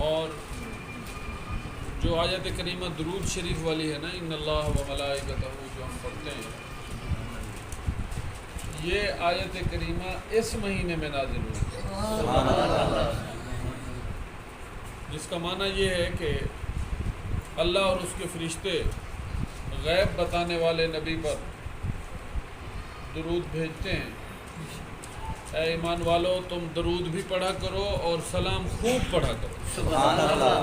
اور جو آیت کریمہ درود شریف والی ہے نا، ان اللہ و ملائکتہ، جو ہم پڑھتے ہیں، یہ آیت کریمہ اس مہینے میں نازل ہوئی، جس کا معنی یہ ہے کہ اللہ اور اس کے فرشتے غیب بتانے والے نبی پر درود بھیجتے ہیں۔ اے ایمان والو، تم درود بھی پڑھا کرو اور سلام خوب پڑھا کرو۔ سبحان اللہ۔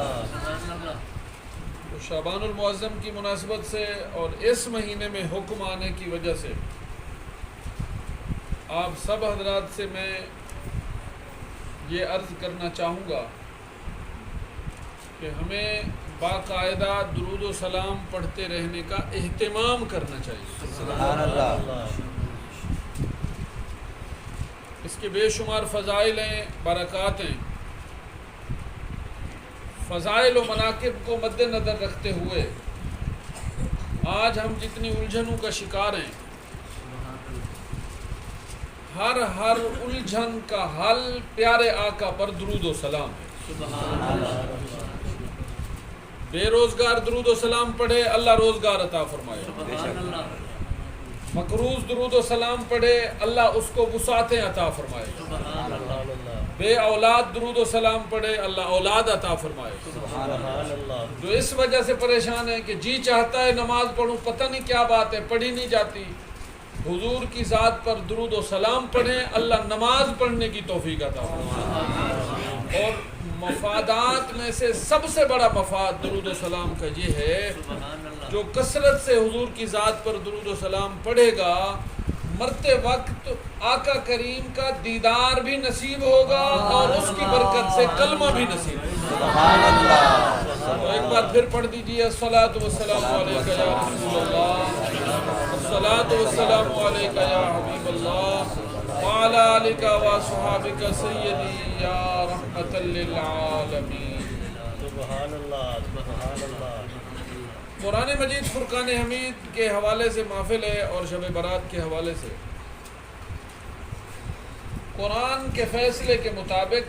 تو شعبان المعظم کی مناسبت سے اور اس مہینے میں حکم آنے کی وجہ سے آپ سب حضرات سے میں یہ عرض کرنا چاہوں گا کہ ہمیں باقاعدہ درود و سلام پڑھتے رہنے کا اہتمام کرنا چاہیے۔ سبحان اللہ۔ اس کے بے شمار فضائل ہیں، برکات ہیں۔ فضائل و مناقب کو مد نظر رکھتے ہوئے آج ہم جتنی الجھنوں کا شکار ہیں، ہر الجھن کا حل پیارے آقا پر درود و سلام ہے۔ بے روزگار درود و سلام پڑھے، اللہ روزگار عطا فرمائے۔ مقروض درود و سلام پڑھے، اللہ اس کو وسعتیں عطا فرمائے۔ بے اولاد درود و سلام پڑھے، اللہ اولاد عطا فرمائے۔ جو اس وجہ سے پریشان ہے کہ جی چاہتا ہے نماز پڑھوں، پتہ نہیں کیا بات ہے، پڑھی نہیں جاتی، حضور کی ذات پر درود و سلام پڑھیں، اللہ نماز پڑھنے کی توفیق عطا فرمائے۔ اور مفادات میں سے سب سے بڑا مفاد درود و سلام کا یہ ہے، جو کثرت سے حضور کی ذات پر درود و سلام پڑھے گا، مرتے وقت آقا کریم کا دیدار بھی نصیب ہوگا اور اس کی برکت سے کلمہ بھی نصیب ہوگا۔ تو ایک بار پھر پڑھ دیجیے، الصلاۃ والسلام علیک یا رسول اللہ، الصلاۃ والسلام علیک یا حبیب اللہ، وعلی آلک واصحابک سیدی یا رحمۃ للعالمین۔ سبحان اللہ، سبحان اللہ۔ قرآن مجید فرقان حمید کے حوالے سے محفل ہے اور شب برات کے حوالے سے قرآن کے فیصلے کے مطابق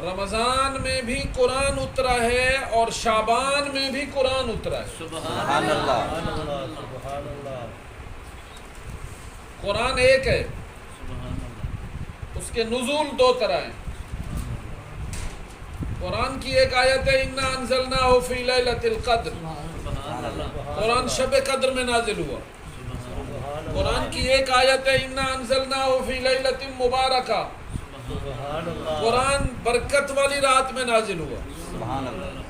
رمضان میں بھی قرآن اترا ہے اور شعبان میں بھی قرآن اترا ہے۔ سبحان اللہ، سبحان اللہ۔ قرآن ایک ہے، اس کے نزول دو طرح ہیں۔ قرآن کی ایک آیت ہے اِنَّا أَنزَلْنَاهُ فِي لَيْلَةِ الْقَدْرِ، قرآن شب قدر میں نازل ہوا۔ قرآن کی ایک آیت ہے اِنَّا أَنزَلْنَاهُ فِي لَيْلَةٍ مُبَارَكَةٍ، قرآن برکت والی رات میں نازل ہوا۔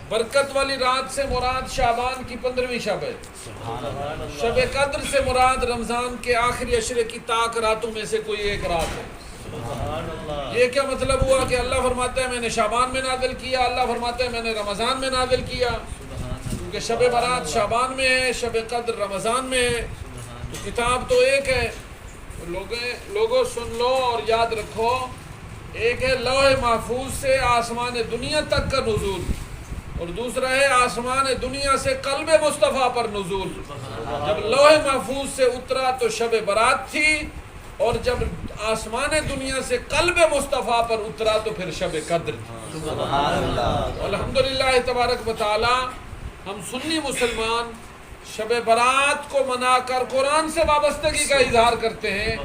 برکت والی رات سے مراد شعبان کی 15ویں شب ہے۔ شب قدر سے مراد رمضان کے آخری عشرے کی طاق راتوں میں سے کوئی ایک رات ہے۔ یہ کیا مطلب ہوا کہ اللہ فرماتا ہے میں نے شعبان میں نازل کیا، اللہ فرماتا ہے میں نے رمضان میں نازل کیا؟ کیونکہ شب برات شعبان میں ہے، شب قدر رمضان میں ہے، تو کتاب تو ایک ہے۔ لوگوں سن لو اور یاد رکھو، ایک ہے لوح محفوظ سے آسمان دنیا تک کا نزول، اور دوسرا ہے آسمان دنیا سے قلب مصطفیٰ پر نزول۔ جب لوح محفوظ سے اترا تو شب برات تھی، اور جب آسمان دنیا سے قلب مصطفیٰ پر اترا تو پھر شب قدر تھی۔ الحمدللہ تبارک و تعالی، ہم سنی مسلمان شب برات کو منا کر قرآن سے وابستگی کا اظہار کرتے ہیں،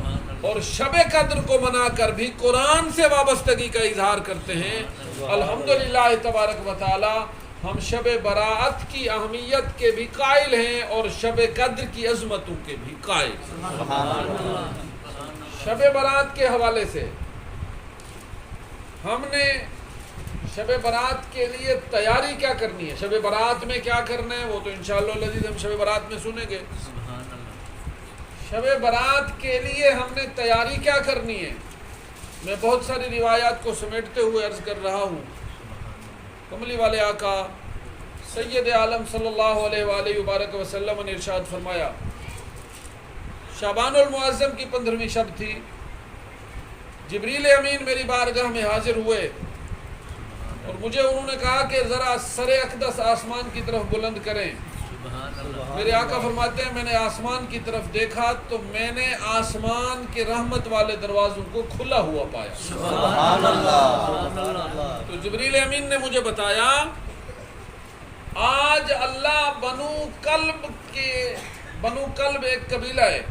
اور شب قدر کو منا کر بھی قرآن سے وابستگی کا اظہار کرتے ہیں۔ الحمدللہ تبارک و تعالی، ہم شب برات کی اہمیت کے بھی قائل ہیں اور شب قدر کی عظمتوں کے بھی قائل ہیں۔ شب برات کے حوالے سے ہم نے شب برات کے لیے تیاری کیا کرنی ہے، شب برات میں کیا کرنا ہے، وہ تو انشاءاللہ العزیز ہم شب برات میں سنیں گے۔ شب برات کے لیے ہم نے تیاری کیا کرنی ہے، میں بہت ساری روایات کو سمیٹتے ہوئے عرض کر رہا ہوں۔ کملی والے آقا سید عالم صلی اللہ علیہ وآلہ وبارک وسلم نے ارشاد فرمایا، شعبان المعظم کی 15ویں شب تھی، جبریل امین میری بارگاہ میں حاضر ہوئے اور مجھے انہوں نے کہا کہ ذرا سر اقدس آسمان کی طرف بلند کریں۔ میرے آقا فرماتے ہیں میں نے آسمان کی طرف دیکھا تو میں نے آسمان کے رحمت والے دروازوں کو کھلا ہوا پایا۔ جبریل امین نے مجھے بتایا آج اللہ بنو کلب ایک قبیلہ ہے،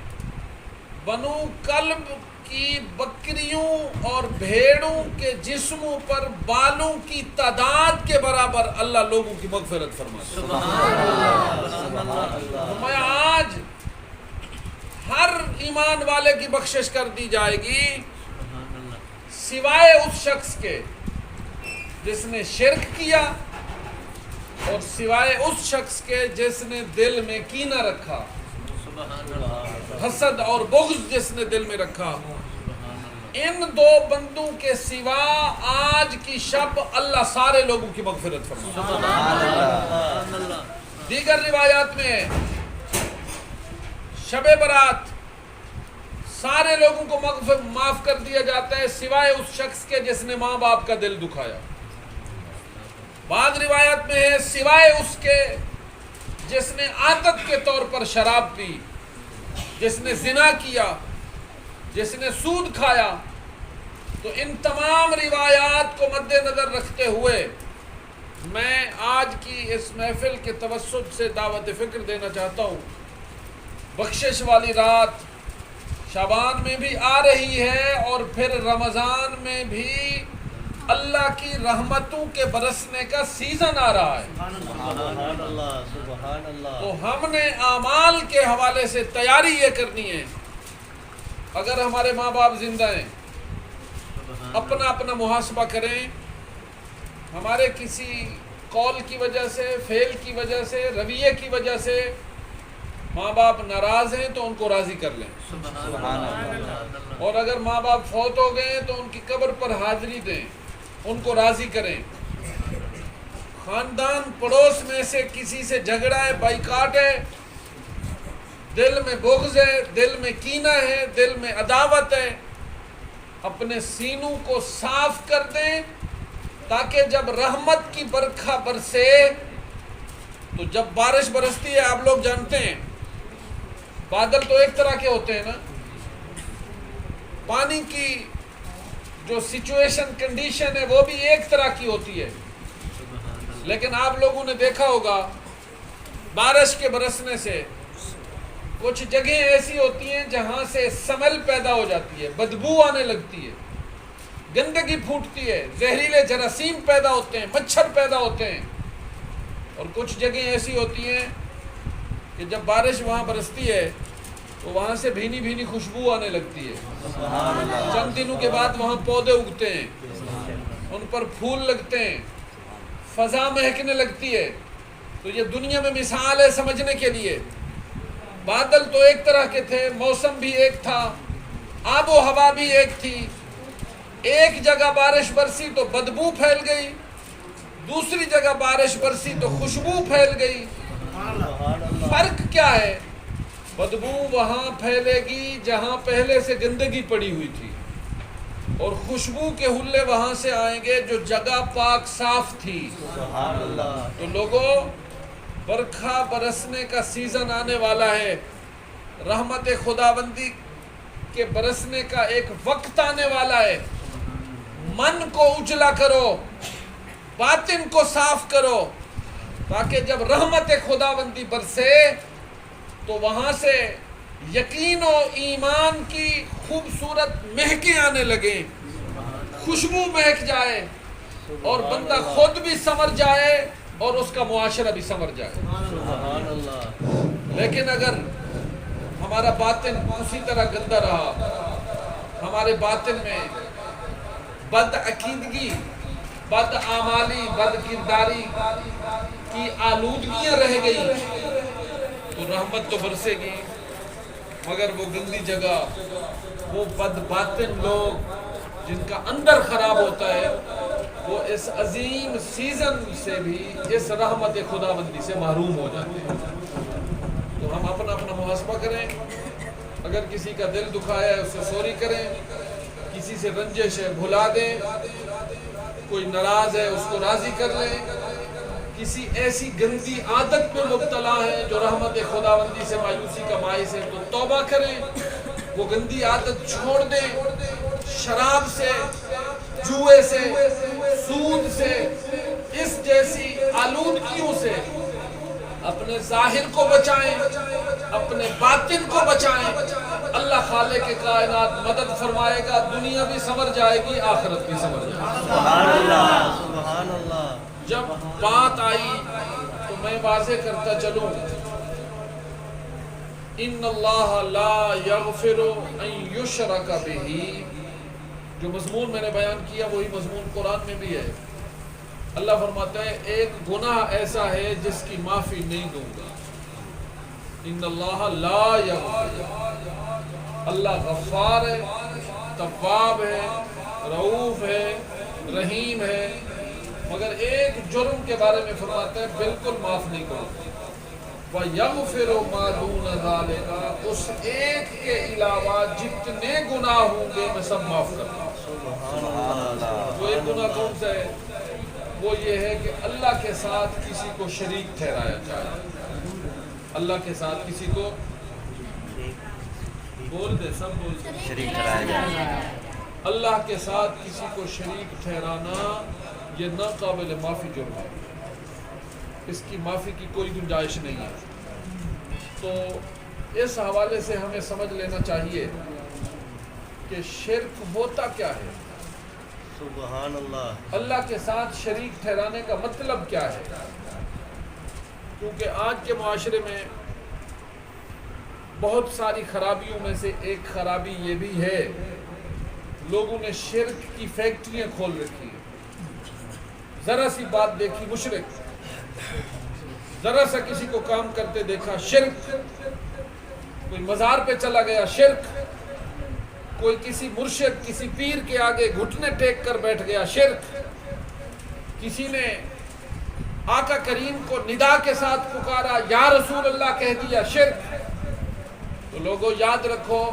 بنو کلب کی بکریوں اور بھیڑوں کے جسموں پر بالوں کی تعداد کے برابر اللہ لوگوں کی مغفرت فرماتا ہے۔ میں آج ہر ایمان والے کی بخشش کر دی جائے گی سوائے اس شخص کے جس نے شرک کیا اور سوائے اس شخص کے جس نے دل میں کینہ رکھا، حسد اور بغض جس نے دل میں رکھا۔ ان دو بندوں کے سوا آج کی شب اللہ سارے لوگوں کی مغفرت فرمائے۔ دیگر روایات میں ہے شب برات سارے لوگوں کو معاف کر دیا جاتا ہے سوائے اس شخص کے جس نے ماں باپ کا دل دکھایا۔ بعض روایت میں ہے سوائے اس کے جس نے عادت کے طور پر شراب پی، جس نے زنا کیا، جس نے سود کھایا۔ تو ان تمام روایات کو مد نظر رکھتے ہوئے میں آج کی اس محفل کے توسط سے دعوت فکر دینا چاہتا ہوں۔ بخشش والی رات شعبان میں بھی آ رہی ہے اور پھر رمضان میں بھی اللہ کی رحمتوں کے برسنے کا سیزن آ رہا ہے۔ تو ہم نے اعمال کے حوالے سے تیاری یہ کرنی ہے، اگر ہمارے ماں باپ زندہ ہیں اپنا اپنا محاسبہ کریں۔ ہمارے کسی قول کی وجہ سے، فعل کی وجہ سے، رویے کی وجہ سے ماں باپ ناراض ہیں تو ان کو راضی کر لیں، اور اگر ماں باپ فوت ہو گئے تو ان کی قبر پر حاضری دیں، ان کو راضی کریں۔ خاندان پڑوس میں سے کسی سے جھگڑا ہے، بائیکاٹ ہے، دل میں بغض ہے، دل میں کینہ ہے، دل میں عداوت ہے، اپنے سینوں کو صاف کر دیں تاکہ جب رحمت کی برکھا برسے، تو جب بارش برستی ہے آپ لوگ جانتے ہیں بادل تو ایک طرح کے ہوتے ہیں نا، پانی کی جو سچویشن کنڈیشن ہے وہ بھی ایک طرح کی ہوتی ہے، لیکن آپ لوگوں نے دیکھا ہوگا بارش کے برسنے سے کچھ جگہیں ایسی ہوتی ہیں جہاں سے سمیل پیدا ہو جاتی ہے، بدبو آنے لگتی ہے، گندگی پھوٹتی ہے، زہریلے جراثیم پیدا ہوتے ہیں، مچھر پیدا ہوتے ہیں، اور کچھ جگہیں ایسی ہوتی ہیں کہ جب بارش وہاں برستی ہے تو وہاں سے بھینی بھینی خوشبو آنے لگتی ہے، چند دنوں کے بعد وہاں پودے اگتے ہیں، ان پر پھول لگتے ہیں، فضا مہکنے لگتی ہے۔ تو یہ دنیا میں مثال ہے سمجھنے کے لیے، بادل تو ایک طرح کے تھے، موسم بھی ایک تھا، آب و ہوا بھی ایک تھی، ایک جگہ بارش برسی تو بدبو پھیل گئی، دوسری جگہ بارش برسی تو خوشبو پھیل گئی۔ فرق کیا ہے؟ بدبو وہاں پھیلے گی جہاں پہلے سے گندگی پڑی ہوئی تھی، اور خوشبو کے حلے وہاں سے آئیں گے جو جگہ پاک صاف تھی۔ تو لوگوں، برکھا برسنے کا سیزن آنے والا ہے، رحمت خداوندی کے برسنے کا ایک وقت آنے والا ہے۔ من کو اجلا کرو، باطن کو صاف کرو، تاکہ جب رحمت خداوندی برسے تو وہاں سے یقین و ایمان کی خوبصورت مہکیں آنے لگیں، خوشبو مہک جائے، اور بندہ خود بھی سنور جائے اور اس کا معاشرہ بھی سنور جائے۔ لیکن اگر ہمارا باطن اسی طرح گندا رہا، ہمارے باطن میں بد عقیدگی، بد اعمالی، بد کرداری کی آلودگیاں رہ گئی، تو رحمت تو برسے گی، مگر وہ گندی جگہ، وہ بد باطن لوگ جن کا اندر خراب ہوتا ہے، وہ اس عظیم سیزن سے بھی، اس رحمت خداوندی سے محروم ہو جاتے ہیں۔ تو ہم اپنا اپنا محاسبہ کریں، اگر کسی کا دل دکھایا ہے اس سے سوری کریں، کسی سے رنجش ہے بھلا دیں، کوئی ناراض ہے اس کو راضی کر لیں، کسی ایسی گندی عادت میں مبتلا ہے جو رحمت خداوندی سے مایوسی کا باعث ہے تو توبہ کریں، وہ گندی عادت چھوڑ دیں، شراب سے، جوئے سے، سود سے، اس جیسی آلودگیوں سے اپنے ظاہر کو بچائیں، اپنے باطن کو بچائیں۔ اللہ خالق کائنات مدد فرمائے گا، دنیا بھی سنور جائے گی، آخرت بھی سنور جائے گی۔ سبحان اللہ، سبحان اللہ۔ جب بات آئی تو میں واضح کرتا چلوں، ان اللہ لا یغفر ان یشرک بہ، جو مضمون میں نے بیان کیا وہی مضمون قرآن میں بھی ہے۔ اللہ فرماتا ہے ایک گناہ ایسا ہے جس کی معافی نہیں دوں گا۔ ان اللہ لا یغفر، اللہ غفار ہے، تواب ہے، رؤوف ہے، رحیم ہے، مگر ایک جرم کے بارے میں فرماتا ہے بالکل معاف نہیں کروں گا۔ وَيَغْفِرُ مَا دُونَ ذَلِكَ، اس ایک کے علاوہ جتنے گناہ ہوں گے میں سب معاف کر دوں گا۔ سبحان اللہ۔ وہ ایک گناہ کون سا ہے؟ وہ یہ ہے کہ اللہ کے ساتھ کسی کو شریک ٹھہرایا جائے۔ اللہ کے ساتھ کسی کو بول دے، سب بول دے، شریک ٹھہرایا جائے۔ اللہ کے ساتھ کسی کو شریک ٹھہرانا یہ ناقابل معافی جرم ہے، اس کی معافی کی کوئی گنجائش نہیں ہے۔ تو اس حوالے سے ہمیں سمجھ لینا چاہیے کہ شرک ہوتا کیا ہے، سبحان اللہ۔ اللہ کے ساتھ شریک ٹھہرانے کا مطلب کیا ہے۔ کیونکہ آج کے معاشرے میں بہت ساری خرابیوں میں سے ایک خرابی یہ بھی ہے، لوگوں نے شرک کی فیکٹریاں کھول رکھی ہیں۔ ذرا سی بات دیکھی مشرک، ذرا سا کسی کو کام کرتے دیکھا شرک، کوئی مزار پہ چلا گیا شرک، کوئی کسی مرشد کسی پیر کے آگے گھٹنے ٹیک کر بیٹھ گیا شرک، کسی نے آقا کریم کو ندا کے ساتھ پکارا یا رسول اللہ کہہ دیا شرک۔ تو لوگوں یاد رکھو،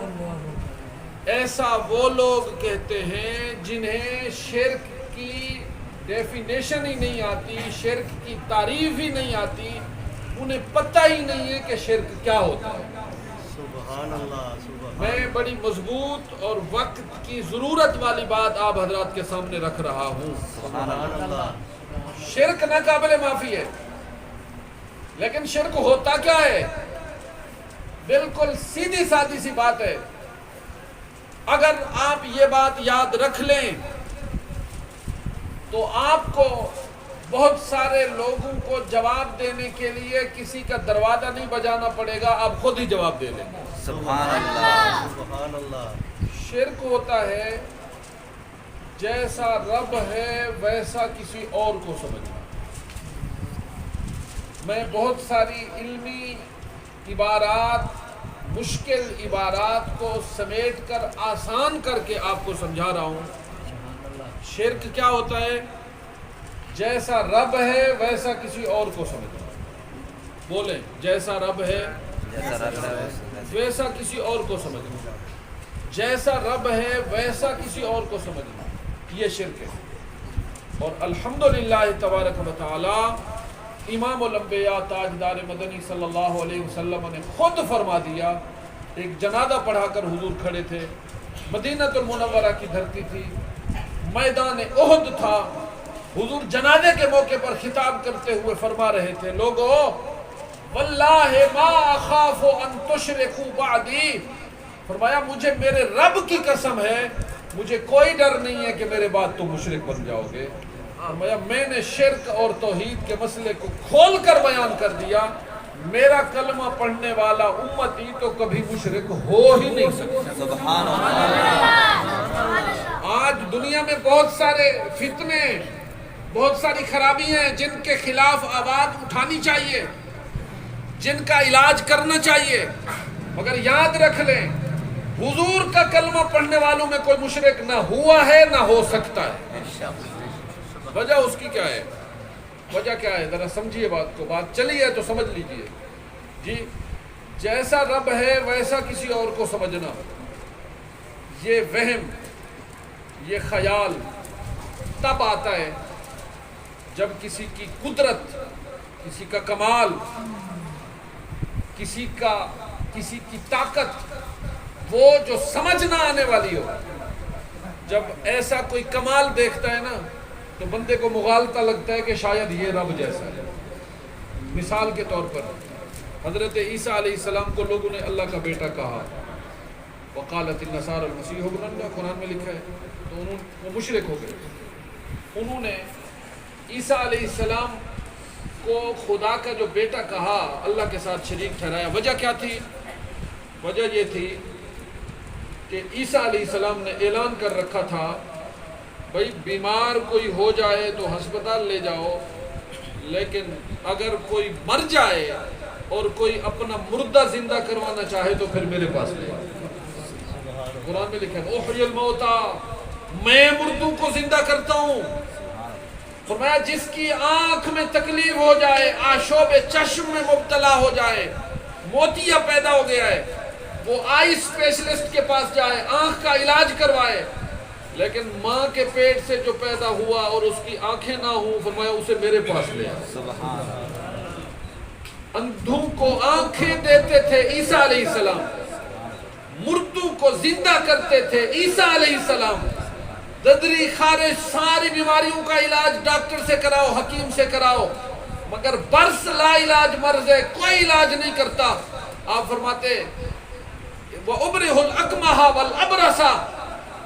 ایسا وہ لوگ کہتے ہیں جنہیں شرک کی ڈیفینیشن ہی نہیں آتی، شرک کی تعریف ہی نہیں آتی، انہیں پتہ ہی نہیں ہے کہ شرک کیا ہوتا ہے۔ سبحان اللہ، سبحان۔ میں بڑی مضبوط اور وقت کی ضرورت والی بات آپ حضرات کے سامنے رکھ رہا ہوں۔ سبحان اللہ۔ شرک ناقابل معافی ہے، لیکن شرک ہوتا کیا ہے؟ بالکل سیدھی سادی سی بات ہے۔ اگر آپ یہ بات یاد رکھ لیں تو آپ کو بہت سارے لوگوں کو جواب دینے کے لیے کسی کا دروازہ نہیں بجانا پڑے گا، آپ خود ہی جواب دے لیں گے۔ سبحان اللہ، سبحان اللہ۔ شرک ہوتا ہے جیسا رب ہے ویسا کسی اور کو سمجھنا۔ میں بہت ساری علمی عبارات، مشکل عبارات کو سمیٹ کر آسان کر کے آپ کو سمجھا رہا ہوں۔ شرک کیا ہوتا ہے؟ جیسا رب ہے ویسا کسی اور کو سمجھنا۔ بولیں، جیسا رب ہے جیسا رب ہے ویسا کسی اور کو سمجھنا، جیسا رب ہے ویسا کسی اور کو سمجھنا، یہ شرک ہے۔ اور الحمدللہ تبارک و تعالی امام الانبیاء تاجدار مدنی صلی اللہ علیہ وسلم نے خود فرما دیا۔ ایک جنازہ پڑھا کر حضور کھڑے تھے، مدینہ المنورہ کی دھرتی تھی، میدان احد تھا، حضور جنازے کے موقع پر خطاب کرتے ہوئے فرما رہے تھے، لوگو واللہ ما اخاف ان تشرکوا بعدی، فرمایا مجھے میرے رب کی قسم ہے مجھے کوئی ڈر نہیں ہے کہ میرے بعد تم مشرک بن جاؤ گے۔ فرمایا میں نے شرک اور توحید کے مسئلے کو کھول کر بیان کر دیا، میرا کلمہ پڑھنے والا امتی تو کبھی مشرک ہو ہی نہیں سکتا۔ سبحان اللہ۔ آج دنیا میں بہت سارے فتنے، بہت ساری خرابیاں ہیں جن کے خلاف آواز اٹھانی چاہیے، جن کا علاج کرنا چاہیے، مگر یاد رکھ لیں حضور کا کلمہ پڑھنے والوں میں کوئی مشرک نہ ہوا ہے نہ ہو سکتا ہے۔ وجہ اس کی کیا ہے؟ وجہ کیا ہے؟ ذرا سمجھیے بات کو، بات چلی ہے تو سمجھ لیجئے۔ جی، جیسا رب ہے ویسا کسی اور کو سمجھنا، یہ وہم، یہ خیال تب آتا ہے جب کسی کی قدرت، کسی کا کمال، کسی کی طاقت، وہ جو سمجھ نہ آنے والی ہو، جب ایسا کوئی کمال دیکھتا ہے نا تو بندے کو مغالطہ لگتا ہے کہ شاید یہ رب جیسا ہے. مثال کے طور پر حضرت عیسیٰ علیہ السلام کو لوگوں نے اللہ کا بیٹا کہا. وقالت النصارى المسیح ابن اللہ، قرآن میں لکھا ہے. تو وہ مشرک ہو گئے. انہوں نے عیسیٰ علیہ السلام کو خدا کا جو بیٹا کہا، اللہ کے ساتھ شریک ٹھہرایا. وجہ کیا تھی؟ وجہ یہ تھی کہ عیسیٰ علیہ السلام نے اعلان کر رکھا تھا بھائی بیمار کوئی ہو جائے تو ہسپتال لے جاؤ، لیکن اگر کوئی مر جائے اور کوئی اپنا مردہ زندہ کروانا چاہے تو پھر میرے پاس لے آئے. قرآن میں لکھا ہے احیی الموتا، میں مردوں کو زندہ کرتا ہوں. فرمایا جس کی آنکھ میں تکلیف ہو جائے، آشوب چشم میں مبتلا ہو جائے، موتیا پیدا ہو گیا ہے، وہ آئی اسپیشلسٹ کے پاس جائے، آنکھ کا علاج کروائے. لیکن ماں کے پیٹ سے جو پیدا ہوا اور اس کی آنکھیں نہ ہوں، فرمایا اسے میرے پاس لے آئے. اندھوں کو آنکھیں دیتے تھے عیسیٰ علیہ السلام، مردوں کو زندہ کرتے تھے عیسیٰ علیہ السلام. ددری خارش ساری بیماریوں کا علاج ڈاکٹر سے کراؤ، حکیم سے کراؤ، مگر برس لا علاج مرض ہے، کوئی علاج نہیں کرتا. آپ فرماتے وَأُبْرِحُ الْأَكْمَحَ وَالْأَبْرَصَ،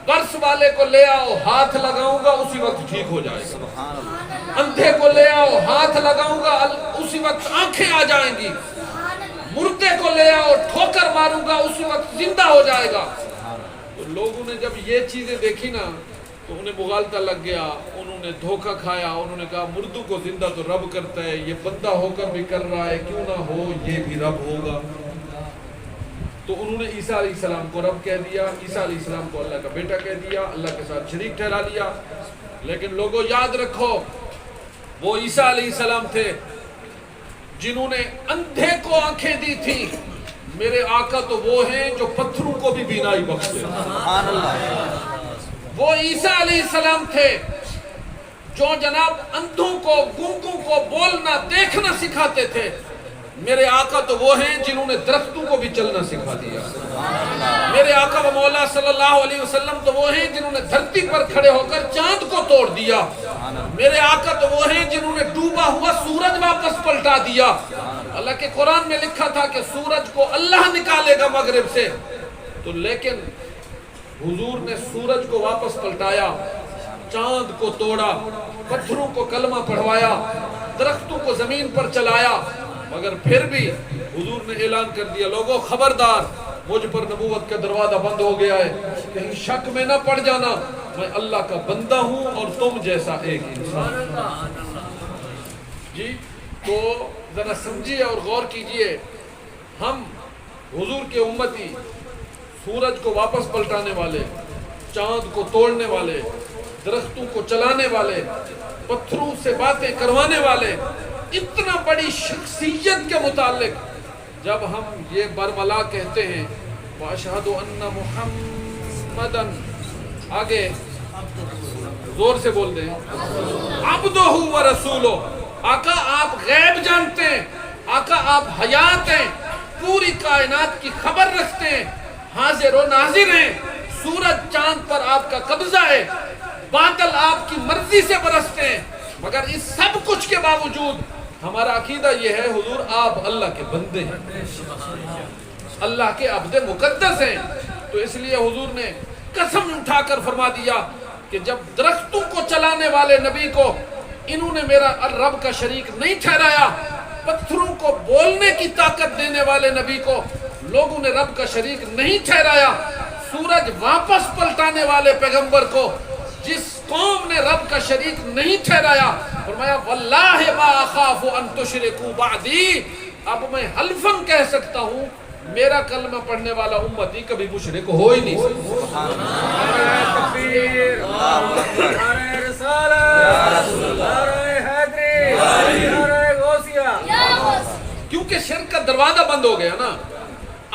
برس والے کو لے آؤ، ہاتھ لگاؤں گا اسی وقت ٹھیک ہو جائے گا. اندھے کو لے آؤ، ہاتھ لگاؤں گا اسی وقت آنکھیں آ جائیں گی. مردے کو لے آؤ، ٹھوکر ماروں گا اسی وقت زندہ ہو جائے گا. تو لوگوں نے جب یہ چیزیں دیکھی نا تو انہیں مغالطہ لگ گیا، انہوں نے دھوکہ کھایا. انہوں نے کہا مردوں کو زندہ تو رب کرتا ہے، یہ بندہ ہو کر بھی کر رہا ہے، کیوں نہ ہو یہ بھی رب ہوگا. تو انہوں نے عیسیٰ علیہ السلام کو رب کہہ دیا، عیسیٰ علیہ السلام کو اللہ کا بیٹا کہہ دیا، اللہ کے ساتھ شریک ٹھہرا لیا. لیکن لوگوں یاد رکھو، وہ عیسیٰ علیہ السلام تھے جنہوں نے اندھے کو آنکھیں دی تھی. میرے آقا تو وہ ہیں جو پتھروں کو بھی بینائی بخشتے. وہ عیسیٰ علیہ السلام تھے جو جناب اندھوں کو، گونگوں کو بولنا دیکھنا سکھاتے تھے. میرے آقا تو وہ ہیں جنہوں نے درختوں کو بھی چلنا سکھا دیا. میرے آقا و مولا صلی اللہ علیہ وسلم تو وہ ہیں جنہوں نے دھرتی پر کھڑے ہو کر چاند کو توڑ دیا. میرے آقا تو وہ ہیں جنہوں نے ڈوبا ہوا سورج واپس پلٹا دیا. اللہ کے قرآن میں لکھا تھا کہ سورج کو اللہ نکالے گا مغرب سے، تو لیکن حضور نے سورج کو واپس پلٹایا، چاند کو توڑا، پتھروں کو کلمہ پڑھوایا، درختوں کو زمین پر چلایا. مگر پھر بھی حضور نے اعلان کر دیا لوگوں خبردار، مجھ پر نبوت کا دروازہ بند ہو گیا ہے، کہیں شک میں نہ پڑ جانا، میں اللہ کا بندہ ہوں اور تم جیسا ایک انسان. جی تو ذرا سمجھیے اور غور کیجئے، ہم حضور کے امتی، سورج کو واپس پلٹانے والے، چاند کو توڑنے والے، درختوں کو چلانے والے، پتھروں سے باتیں کروانے والے، اتنا بڑی شخصیت کے متعلق جب ہم یہ برملا کہتے ہیں وَأَشْهَدُ أَنَّ مُحَمَّدًا، آگے زور سے بول دیں عَبْدُهُ وَرَسُولُهُ. آقا آپ غیب جانتے ہیں، آقا آپ حیات ہیں، پوری کائنات کی خبر رکھتے ہیں، حاضر و ناظر ہیں. سورج چاند پر آپ کا قبضہ ہے، بادل آپ کی مرضی سے برستے ہیں، مگر اس سب کچھ کے باوجود ہمارا عقیدہ یہ ہے حضور آپ اللہ کے بندے ہیں، اللہ کے عبد مقدس ہیں. تو اس لیے حضور نے قسم اٹھا کر فرما دیا کہ جب درختوں کو چلانے والے نبی کو انہوں نے میرا رب کا شریک نہیں ٹھہرایا، پتھروں کو بولنے کی طاقت دینے والے نبی کو لوگوں نے رب کا شریک نہیں ٹھہرایا، سورج واپس پلٹانے والے پیغمبر کو جس قوم نے رب کا شریک نہیں ٹھہرایا، فرمایا واللہ ما اخاف ان تشرکوا بعدی، اب میں حلفاً کہہ سکتا ہوں میرا کلمہ پڑھنے والا امتی کبھی مشرک ہو ہی نہیں سکتا. نعرہ تکبیر، نعرہ رسالت، نعرہ حیدری، نعرہ غوثیہ. کیونکہ شرک کا دروازہ بند ہو گیا نا،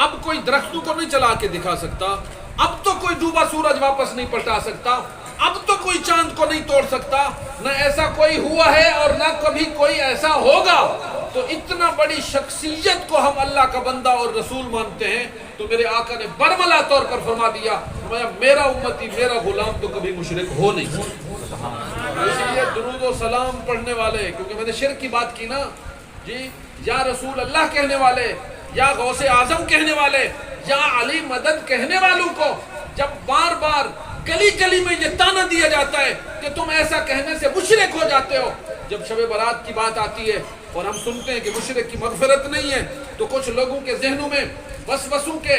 اب کوئی درختوں کو نہیں چلا کے دکھا سکتا، اب تو کوئی ڈوبا سورج واپس نہیں پلٹا سکتا، اب تو کوئی چاند کو نہیں توڑ سکتا، نہ ایسا کوئی ہوا ہے اور نہ کبھی کوئی ایسا ہوگا. تو اتنا بڑی شخصیت کو ہم اللہ کا بندہ اور رسول مانتے ہیں، تو میرے آقا نے برملا طور پر فرما دیا، فرمایا میرا امتی میرا غلام تو کبھی مشرک ہو نہیں سکتا۔ اس لیے درود و سلام پڑھنے والے، کیونکہ میں نے شرک کی بات کی نا جی، یا رسول اللہ کہنے والے، یا غوث اعظم کہنے والے، یا علی مدد کہنے والوں کو جب بار بار گلی گلی میں یہ تانا دیا جاتا ہے کہ تم ایسا کہنے سے مشرک ہو جاتے ہو، جب شب برات کی بات آتی ہے اور ہم سنتے ہیں کہ مشرک کی مغفرت نہیں ہے، تو کچھ لوگوں کے ذہنوں میں وسوسوں کے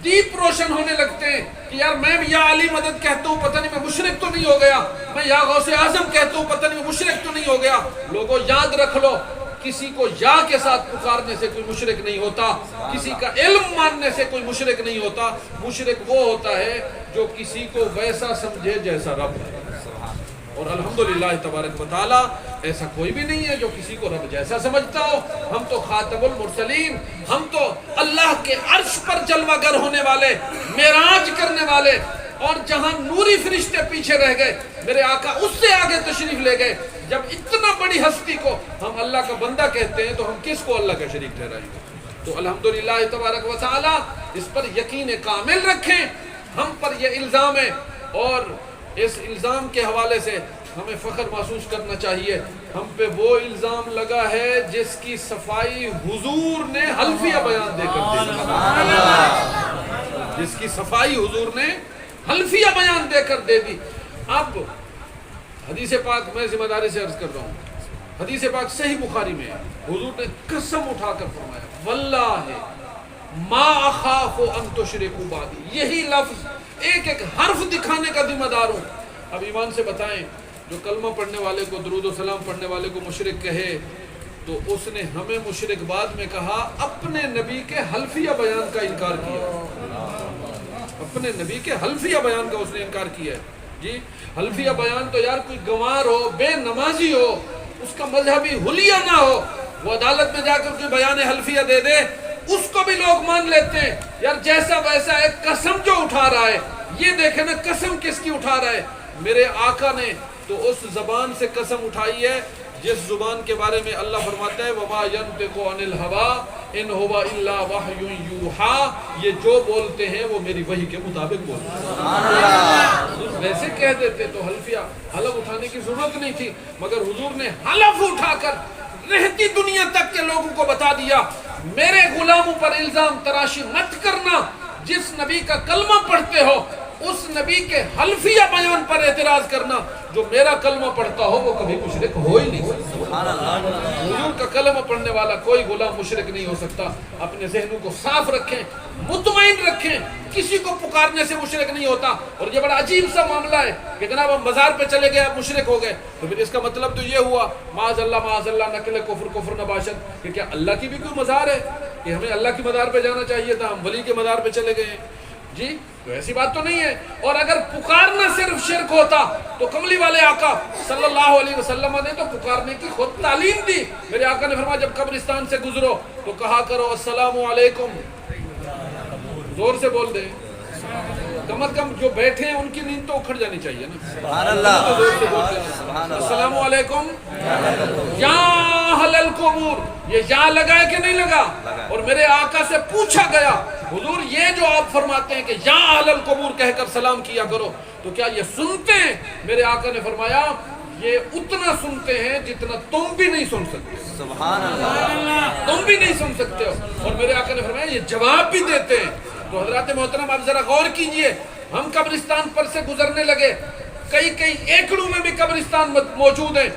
دیپ روشن ہونے لگتے ہیں کہ یار میں یا علی مدد کہتا ہوں پتہ نہیں میں مشرک تو نہیں ہو گیا، میں یا غوث اعظم کہتا ہوں پتہ نہیں میں مشرک تو نہیں ہو گیا۔ لوگوں یاد رکھ لو، کسی کو یا کے ساتھ پکارنے سے کوئی مشرک نہیں ہوتا، کسی کا علم ماننے سے کوئی مشرک نہیں ہوتا۔ مشرک وہ ہوتا ہے جو کسی کو ویسا سمجھے جیسا رب ہے، اور الحمدللہ تبارک و تعالی ایسا کوئی بھی نہیں ہے جو کسی کو رب جیسا سمجھتا ہو۔ ہم تو خاتم المرسلین، ہم تو اللہ کے عرش پر جلوہ گر ہونے والے، معراج کرنے والے، اور جہاں نوری فرشتے پیچھے رہ گئے میرے آقا اس سے آگے تشریف لے گئے۔ جب اتنا بڑی ہستی کو ہم اللہ کا بندہ کہتے ہیں تو ہم کس کو اللہ کا شریک ٹھہرائیں گے؟ تو الحمدللہ تبارک و تعالی اس پر یقین کامل رکھیں۔ ہم پر یہ الزام ہے، اور اس الزام کے حوالے سے ہمیں فخر محسوس کرنا چاہیے، ہم پہ وہ الزام لگا ہے جس کی صفائی حضور نے حلفیہ بیان دے کر دی، جس کی صفائی حضور نے حلفیہ بیان دے کر دے دی۔ اب حدیث پاک میں ذمہ داری سے عرض کر رہا ہوں، حدیث پاک صحیح بخاری میں ہے، حضور نے قسم اٹھا کر فرمایا واللہ ما اخاف ان تشرکوا بعدی، یہی لفظ ایک ایک حرف دکھانے کا ذمہ دار ہوں۔ اب ایمان سے بتائیں، جو کلمہ پڑھنے والے کو درود و سلام پڑھنے والے کو مشرک کہے تو اس نے ہمیں مشرک بعد میں کہا، اپنے نبی کے حلفیہ بیان کا انکار کیا، اپنے نبی کے حلفیہ بیان کا اس نے انکار کیا ہے جی۔ حلفیہ بیان تو یار کوئی گنوار ہو، بے نمازی ہو، اس کا مذہبی حلیہ نہ ہو، وہ عدالت میں جا کر کوئی بیان حلفیہ دے دے، اس کو بھی لوگ مان لیتے ہیں یار جیسا ویسا ایک قسم جو اٹھا رہا ہے، یہ دیکھیں نا قسم کس کی اٹھا رہا ہے۔ میرے آقا نے تو اس زبان سے قسم اٹھائی ہے جس زبان کے بارے میں اللہ فرماتا ہے وَمَا يَنْطِقُ عَنِ الْهَوَىٰ إِنْ هُوَ إِلَّا وَحْيٌ يُوحَىٰ، یہ جو بولتے ہیں وہ میری وحی کے مطابق بولتے ہیں۔ ویسے کہہ دیتے تو حلفیہ حلف اٹھانے کی ضرورت نہیں تھی، مگر حضور نے حلف اٹھا کر رہتی دنیا تک کے لوگوں کو بتا دیا، میرے غلاموں پر الزام تراشی مت کرنا، جس نبی کا کلمہ پڑھتے ہو اس نبی کے حلفیہ بیان پر اعتراض کرنا، جو میرا کلمہ پڑھتا ہو وہ کبھی مشرک ہو ہی نہیں سکتا۔ حضور کا کلمہ پڑھنے والا کوئی غلام مشرک نہیں ہو سکتا۔ اپنے ذہنوں کو صاف رکھیں، مطمئن رکھیں، کسی کو پکارنے سے مشرک نہیں ہوتا۔ اور یہ بڑا عجیب سا معاملہ ہے کہ جناب ہم مزار پہ چلے گئے اب مشرک ہو گئے، تو پھر اس کا مطلب تو یہ ہوا معاذ اللہ نقل کفر نباشت، کہ کیا اللہ کی بھی کوئی مزار ہے کہ ہمیں اللہ کی مزار پہ جانا چاہیے تھا، ہم ولی کے مزار پہ چلے گئے ہیں جی؟ تو ایسی بات تو نہیں ہے۔ اور اگر پکارنا صرف شرک ہوتا تو کملی والے آقا صلی اللہ علیہ وسلم نے تو پکارنے کی خود تعلیم دی۔ میرے آقا نے فرمایا جب قبرستان سے گزرو تو کہا کرو السلام علیکم، زور سے بول دیں، کم از کم جو بیٹھے ہیں ان کی نیند تو اکھڑ جانی چاہیے نا، سبحان اللہ، زور سے بولتے ہیں السلام علیکم یا اہل القبور، یہ یا لگا ہے کہ نہیں لگا؟ اور میرے آقا سے پوچھا گیا حضور یہ جو آپ فرماتے ہیں کہ یا اہل القبور کہہ کر سلام کیا کرو تو کیا یہ سنتے ہیں؟ میرے آقا نے فرمایا یہ اتنا سنتے ہیں جتنا تم بھی نہیں سن سکتے، سبحان اللہ، تم بھی نہیں سن سکتے ہو۔ اور میرے آقا نے فرمایا یہ جواب بھی دیتے ہیں۔ تو حضرات محترم آپ ذرا غور کیجئے، ہم قبرستان پر سے گزرنے لگے، کئی ایکڑوں میں بھی قبرستان موجود ہیں،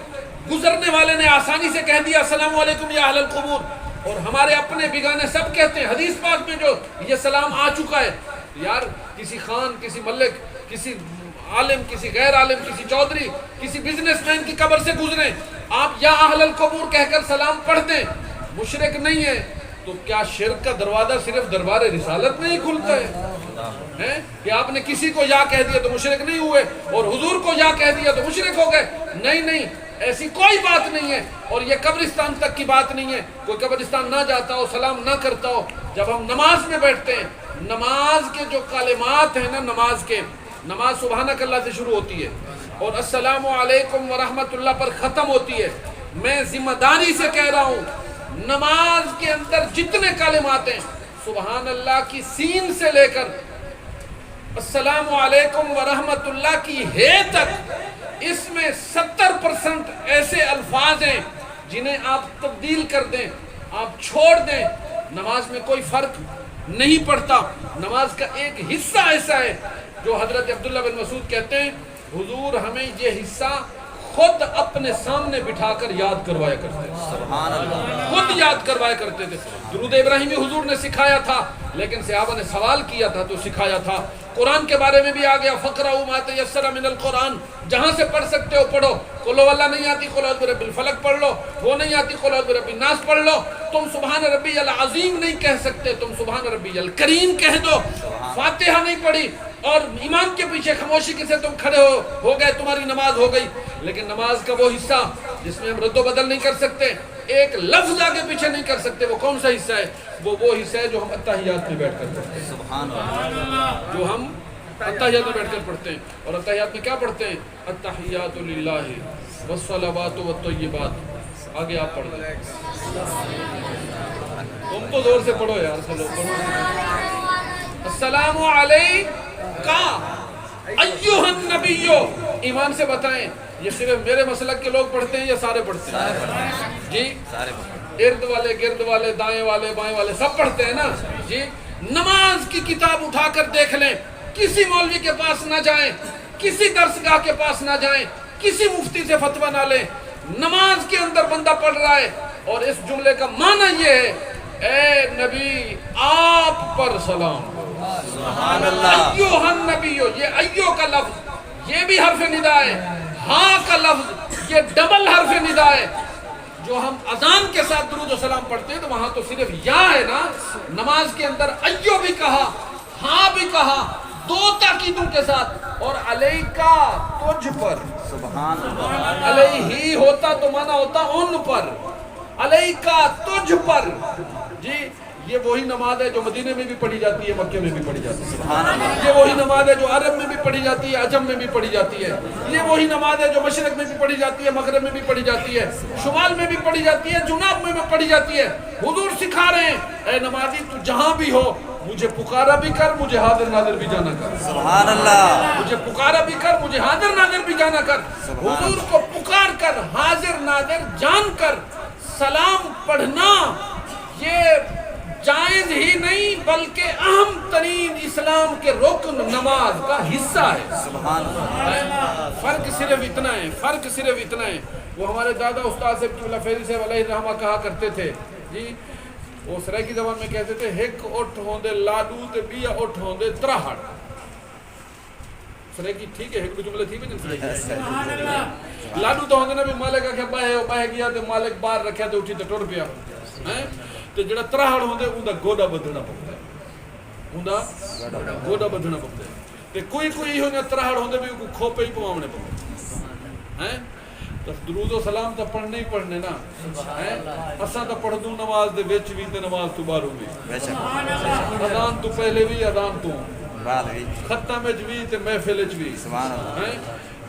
گزرنے والے نے آسانی سے کہہ دیا السلام علیکم یا اہل القبور، اور ہمارے اپنے بیگانے سب کہتے ہیں۔ حدیث پاک میں جو یہ سلام آ چکا ہے، یار کسی خان، کسی ملک، کسی عالم، کسی غیر عالم، کسی چودھری، کسی بزنس مین کی قبر سے گزریں، آپ یا اہل القبور کہہ کر سلام پڑھ دیں، مشرک نہیں ہے۔ تو کیا شرک کا دروازہ صرف دربار رسالت میں ہی کھلتا ہے کہ آپ نے کسی کو یا کہہ دیا تو مشرک نہیں ہوئے اور حضور کو یا کہہ دیا تو مشرک ہو گئے؟ نہیں، ایسی کوئی بات نہیں ہے۔ اور یہ قبرستان تک کی بات نہیں ہے، کوئی قبرستان نہ جاتا ہو، سلام نہ کرتا ہو، جب ہم نماز میں بیٹھتے ہیں، نماز کے جو کلمات ہیں نا، نماز سبحانک اللہ سے شروع ہوتی ہے اور السلام علیکم ورحمت اللہ پر ختم ہوتی ہے۔ میں ذمہ داری سے کہہ رہا ہوں نماز کے اندر جتنے کلمات ہیں سبحان اللہ کی سین سے لے کر السلام علیکم ورحمت اللہ کی ہے تک، اس میں 70% ایسے الفاظ ہیں جنہیں آپ تبدیل کر دیں، آپ چھوڑ دیں، نماز میں کوئی فرق نہیں پڑتا۔ نماز کا ایک حصہ ایسا ہے جو حضرت عبداللہ بن مسعود کہتے ہیں حضور ہمیں یہ حصہ خود اپنے سامنے بٹھا کر یاد کروایا کرتے تھے، سبحان اللہ، خود یاد کروایا کرتے تھے۔ درود ابراہیمی حضور نے سکھایا تھا، لیکن صحابہ نے سوال کیا تھا تو سکھایا تھا۔ قرآن کے بارے میں بھی آ گیا فقرؤ ما تیسر من القرآن، جہاں سے پڑھ سکتے ہو پڑھو۔ قل هو اللہ نہیں آتی، قل اعوذ برب الفلق پڑھ لو، وہ نہیں آتی قل اعوذ برب الناس پڑھ لو۔ تم سبحان ربی العظیم نہیں کہہ سکتے، تم سبحان ربی الکریم کہہ دو۔ فاتحہ نہیں پڑھی اور امام کے پیچھے خاموشی کے سے تم کھڑے ہو گئے، تمہاری نماز ہو گئی۔ لیکن نماز کا وہ حصہ جس میں ہم رد و بدل نہیں کر سکتے، ایک لفظ آگے پیچھے نہیں کر سکتے، وہ کون سا حصہ ہے؟ وہ حصہ ہے جو ہم التحیات میں بیٹھ کر پڑھتے ہیں، سبحان اللہ، جو ہم التحیات میں بیٹھ کر پڑھتے ہیں۔ اور التحیات میں کیا پڑھتے ہیں؟ التحیات للہ والصلوات والطیبات۔ آگے آپ پڑھ دیں، تم تو زور سے پڑھو یار، چلو پڑھو۔ السلام علیکہ ایھا النبی، ایمان سے بتائیں یہ صرف میرے مسلک کے لوگ پڑھتے ہیں یا سارے پڑھتے ہیں؟ جی سارے پڑھو، ارد والے گرد والے دائیں والے بائیں والے سب پڑھتے ہیں نا جی۔ نماز کی کتاب اٹھا کر دیکھ لیں، کسی مولوی کے پاس نہ جائیں، کسی درسگاہ کے پاس نہ جائیں، کسی مفتی سے فتویٰ نہ لیں، نماز کے اندر بندہ پڑھ رہا ہے اور اس جملے کا معنی یہ ہے اے نبی آپ پر سلام، سبحان اللہ، ایھا النبی، یہ ایو کا لفظ یہ بھی حرف ندا ہے، ہاں کا لفظ یہ ڈبل حرف ندا ہے۔ جو ہم اذان کے ساتھ درود و سلام پڑھتے ہیں تو وہاں تو صرف یا ہے نا، نماز کے اندر ایو بھی کہا، ہاں بھی کہا، دو تاکیدوں کے ساتھ، اور علیکہ تجھ پر، سبحان اللہ، علیہ ہوتا تو معنی ہوتا ان پر، علیکہ تجھ پر جی۔ یہ وہی نماز ہے جو مدینے میں بھی پڑھی جاتی ہے، مکے میں بھی پڑھی جاتی ہے، سبحان اللہ، یہ وہی نماز ہے جو عرب میں بھی پڑھی جاتی ہے، عجم میں بھی پڑھی جاتی ہے، یہ وہی نماز ہے جو مشرق میں بھی پڑھی جاتی ہے، مغرب میں بھی پڑھی جاتی ہے، شمال میں بھی پڑھی جاتی ہے، جنوب میں بھی پڑھی جاتی ہے۔ حضور سکھا رہے ہیں اے نمازی تو جہاں بھی ہو مجھے پکارا بھی کر، مجھے حاضر ناظر بھی جانا کر، سبحان اللہ، مجھے پکارا بھی کر، مجھے حاضر ناظر بھی جانا کر۔ حضور کو پکار کر حاضر ناظر جان کر سلام پڑھنا یہ جائز ہی نہیں بلکہ اہم ترین اسلام کے رکن نماز کا حصہ ہے۔ سبحان اللہ، فرق صرف اتنا ہے، فرق صرف اتنا ہے۔ وہ ہمارے دادا استاد صاحب قبلہ فیض صاحب علیہ الرحمہ کہا کرتے تھے جی، وہ سرائیکی زبان میں کہتے تھے ہک اٹھ ہوندے لاڈو تے بیا اٹھ ہوندے تراہڑ۔ سرائیکی ٹھیک ہے، ہک جملے ٹھیک ہے جن سرائیکی لاڈو تو ہوندے نا بھی مالک آکھیا باہے گیا تے مالک باہر رکھیا تے اٹھی تے ٹر پیا، تے جڑا تراہڑ ہوندے اوندا گوڈا بدھنا پوندا ہے، اوندا گوڈا بدھنا پوندا ہے، تے کوئی ہو نہ تراہڑ ہوندے بھی کو کھوپے ہی پواونے پوندے ہیں۔ تو درود و سلام تو پڑھنے ہی پڑھنے نا، اساں تو پڑھ دوں نماز دے وچ وی تے نماز تو باہر بھی، بے شک، اذان تو پہلے بھی اذان تو بعد بھی، ختم وچ بھی تے محفل وچ بھی، سبحان اللہ،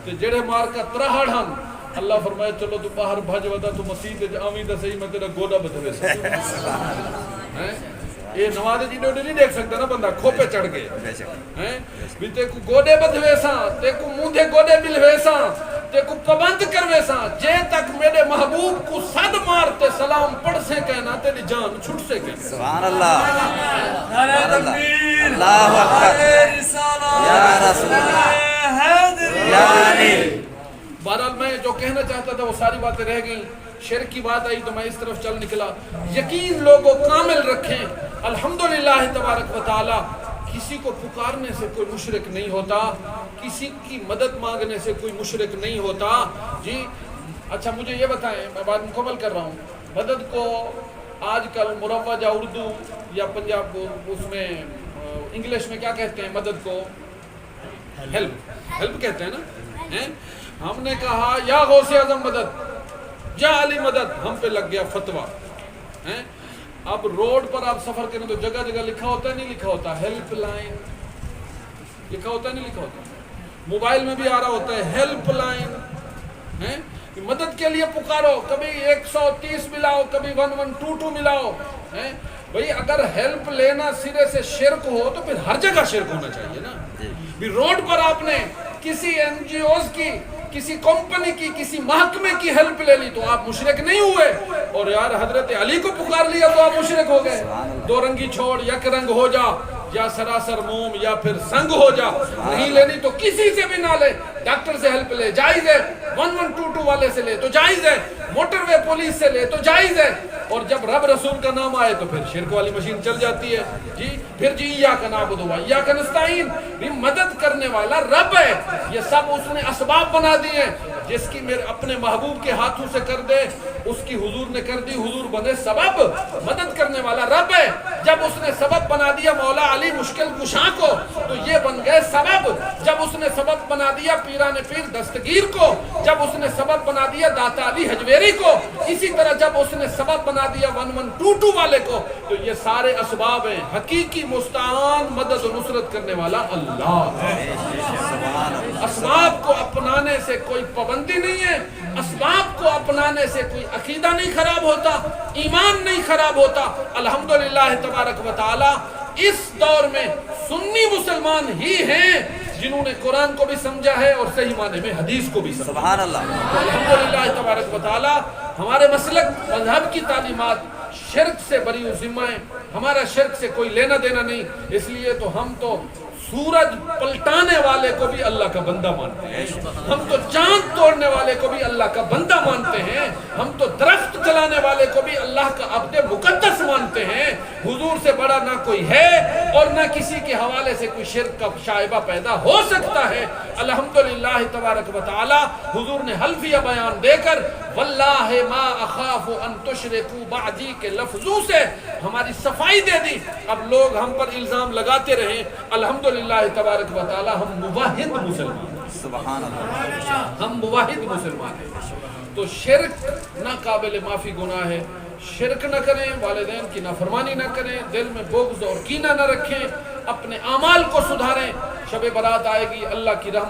تے جڑے مار کا تراہڑ ہن اللہ فرمائے چلو تو باہر بھج ودا تو مسجد وچ آویں تے صحیح میں تیرا گوڈا بدھوے ہیں۔ یہ نماز جی ڈوڈے نہیں دیکھ سکتا نا بندہ، کھوپے چڑھ گئے بے شک، ہیں بھی تے کو گوڈے بدھوے ساں، تے کو موندھے گوڈے ملوے ساں، تے کو پابند کروے ساں، جے تک میرے محبوب کو صد مار تے سلام پڑھ سے کہنا تیری جان چھٹ سے کہنا۔ سبحان اللہ، سبحان اللہ، اللہ اکبر، یا رسول اللہ، یا علی۔ بہرحال میں جو کہنا چاہتا تھا وہ ساری باتیں رہ گئیں، شرک کی بات آئی تو میں اس طرف چل نکلا۔ یقین لوگوں کامل رکھیں، الحمدللہ تبارک و تعالی کسی کو پکارنے سے کوئی مشرک نہیں ہوتا، کسی کی مدد مانگنے سے کوئی مشرک نہیں ہوتا جی۔ اچھا مجھے یہ بتائیں، میں بات مکمل کر رہا ہوں، مدد کو آج کل مروجہ اردو یا پنجاب اس میں انگلش میں کیا کہتے ہیں؟ مدد کو ہیلپ کہتے ہیں نا۔ ہم نے کہا یا غوث اعظم مدد، یا علی مدد، ہم پہ لگ گیا فتویٰ۔ اب روڈ پر آپ سفر کریں تو جگہ جگہ لکھا ہوتا ہے نہیں لکھا ہوتا؟ ہیلپ لائن لکھا ہوتا ہے نہیں لکھا ہوتا؟ موبائل میں بھی آ رہا ہوتا ہے ہیلپ لائن، مدد کے لیے پکارو, کبھی 130 ملاؤ, کبھی 1122 ملاؤ. بھئی اگر ہیلپ لینا سرے سے شرک ہو تو پھر ہر جگہ شرک ہونا چاہیے نا. بھی روڈ پر آپ نے کسی NGOs کی, کسی کمپنی کی, کسی محکمے کی ہیلپ لے لی تو آپ مشرک نہیں ہوئے, اور یار حضرت علی کو پکار لیا تو آپ مشرک ہو گئے. دو رنگی چھوڑ, یک رنگ ہو جا, یا سراسر موم, یا پھر سنگ ہو جا. نہیں لینی تو کسی سے بھی نہ لے, ڈاکٹر سے ہیلپ لے جائز ہے, 1122 والے سے لے تو جائز ہے, موٹر وے پولیس سے لے تو جائز ہے. اور جب رب رسول کا نام آئے تو پھر شرک والی مشین چل جاتی ہے. جی پھر جی ایاک نعبد و ایاک نستعین, بھی مدد کرنے والا رب ہے. یہ سب اس نے اسباب بنا دیے. جس کی میرے اپنے محبوب کے ہاتھوں سے کر دے اس کی حضور نے کر دی, حضور بنے سبب. مدد کرنے والا رب ہے. جب اس نے سبب بنا دیا مولا علی مشکل کشاں کو تو یہ بن گئے سبب. جب اس نے سبب بنا دیا پیران پیر دستگیر کو, جب اس نے سبب بنا دیا داتا علی حجویری کو, اسی طرح جب اس نے سبب بنا دیا 1122 والے کو, تو یہ سارے اسباب ہیں. حقیقی مستعان مدد و نصرت کرنے والا اللہ ہے. اسباب کو اپنانے سے کوئی پابندی نہیں ہے. اسباب کو اپنانے سے کوئی عقیدہ نہیں خراب ہوتا, ایمان نہیں خراب ہوتا. الحمدللہ تبارک و تعالی اس دور میں سنی مسلمان ہی ہیں جنہوں نے قرآن کو بھی سمجھا ہے اور صحیح معنی میں حدیث کو بھی سمجھا. سبحان اللہ. الحمدللہ تبارک و تعالی ہمارے مسلک مذہب کی تعلیمات شرک سے بری و ذمہ ہیں. ہمارا شرک سے کوئی لینا دینا نہیں. اس لیے تو ہم تو سورج پلٹانے والے کو بھی اللہ کا بندہ مانتے ہیں, ہم تو چاند توڑنے والے کو بھی اللہ کا بندہ مانتے ہیں, ہم تو درخت جلانے والے کو بھی اللہ کا عبد مقدس مانتے ہیں. حضور سے بڑا نہ کوئی ہے اور نہ کسی کے حوالے سے کوئی شرک کا شائبہ پیدا ہو سکتا ہے. الحمدللہ تبارک و تعالی حضور نے حلفیہ بیان دے کر واللہ ما اخاف ان تشرکوا بعدی کے لفظوں سے ہماری صفائی دے دی. اب لوگ ہم پر الزام لگاتے رہیں, الحمدللہ تبارک و تعالی ہم موحد مسلمان ہیں. سبحان اللہ. ہم موحد مسلمان ہیں. تو شرک نہ قابل معافی گناہ ہے. شرک نہ کریں, والدین کی نافرمانی نہ کریں, دل میں بغض اور کینہ نہ رکھیں, اپنے اعمال کو سدھاریں. شب برات آئے گی, اللہ کی رحمت